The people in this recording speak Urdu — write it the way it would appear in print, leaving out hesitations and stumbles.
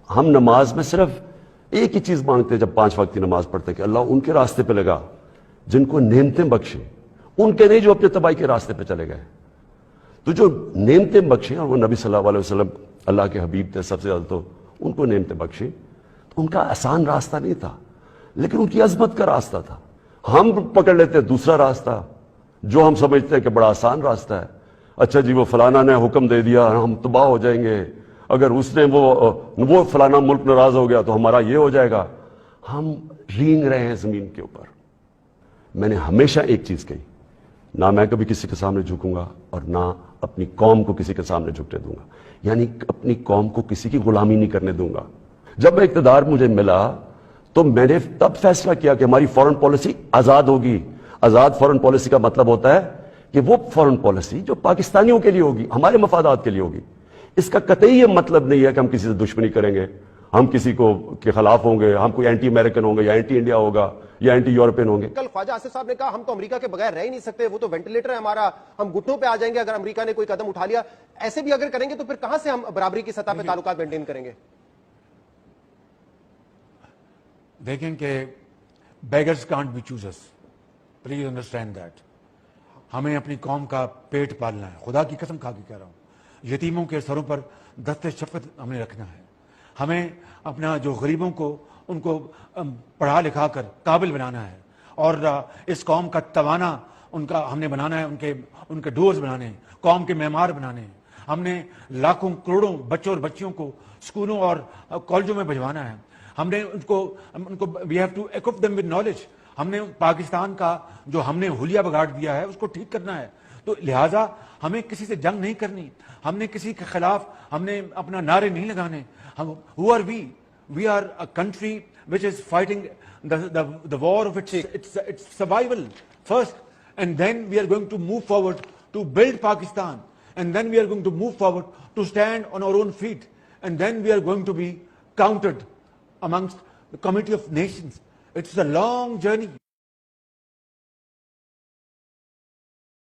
ہم نماز میں صرف ایک ہی چیز مانگتے ہیں جب 5 وقت کی نماز پڑھتے ہیں کہ اللہ ان کے راستے پہ لگا جن کو نعمتیں بخشیں، ان کے نہیں جو اپنے تباہی کے راستے پہ چلے گئے. تو جو نعمتیں بخشیں، اور وہ نبی صلی اللہ علیہ وسلم اللہ کے حبیب تھے سب سے زیادہ، تو ان کو نعمتیں بخشیں. تو ان کا آسان راستہ نہیں تھا، لیکن ان کی عظمت کا راستہ تھا. ہم پکڑ لیتے ہیں دوسرا راستہ جو ہم سمجھتے ہیں کہ بڑا آسان راستہ ہے. اچھا جی، وہ فلانا نے حکم دے دیا، ہم تباہ ہو جائیں گے، اگر اس نے وہ فلانا ملک ناراض ہو گیا تو ہمارا یہ ہو جائے گا. ہم رینگ رہے ہیں زمین کے اوپر. میں نے ہمیشہ ایک چیز کہی، نہ میں کبھی کسی کے سامنے جھکوں گا اور نہ اپنی قوم کو کسی کے سامنے جھکنے دوں گا. یعنی اپنی قوم کو کسی کی غلامی نہیں کرنے دوں گا. جب اقتدار مجھے ملا تو میں نے تب فیصلہ کیا کہ ہماری فورن پالیسی آزاد ہوگی. آزاد فورن پالیسی کا مطلب ہوتا ہے کہ وہ فورن پالیسی جو پاکستانیوں کے لیے ہوگی، ہمارے مفادات کے لیے ہوگی. اس کا قطعی یہ مطلب نہیں ہے کہ ہم کسی سے دشمنی کریں گے، ہم کسی کو کے خلاف ہوں گے، ہم کوئی اینٹی امریکن ہوں گے یا اینٹی انڈیا ہوگا یا اینٹی یورپین ہوں گے. کل خواجہ آصف صاحب نے کہا ہم تو امریکہ کے بغیر رہ ہی نہیں سکتے، وہ تو وینٹیلیٹر ہے ہمارا، ہم گھٹنوں پہ آ جائیں گے اگر امریکہ نے کوئی قدم اٹھا لیا. ایسے بھی اگر کریں گے تو پھر کہاں سے ہم برابری کی سطح پہ تعلقات مینٹین کریں گے؟ دیکھیں کہ beggars can't be choosers, please understand that. ہمیں اپنی قوم کا پیٹ پالنا ہے. خدا کی قسم کھا کے کہہ رہا ہوں، یتیموں کے سروں پر دست شفقت ہم نے رکھنا ہے. ہمیں اپنا جو غریبوں کو ان کو پڑھا لکھا کر قابل بنانا ہے، اور اس قوم کا توانا ان کا ہم نے بنانا ہے، ان کے ڈورز بنانے ہیں، قوم کے معمار بنانے ہیں. ہم نے لاکھوں کروڑوں بچوں اور بچیوں کو اسکولوں اور کالجوں میں بھجوانا ہے. ہم نے ان کو we have to equip them with knowledge. ہم نے پاکستان کا جو ہم نے حلیہ بگاڑ دیا ہے اس کو ٹھیک کرنا ہے. تو لہٰذا ہمیں کسی سے جنگ نہیں کرنی، ہم نے کسی کے خلاف ہم نے اپنا نعرے نہیں لگانے. Who are we? We are a country which is fighting the war of its survival first, and then we are going to move forward to build Pakistan, and then we are going to move forward to stand on our own feet, and then we are going to be counted amongst the Committee of Nations. It's a long journey.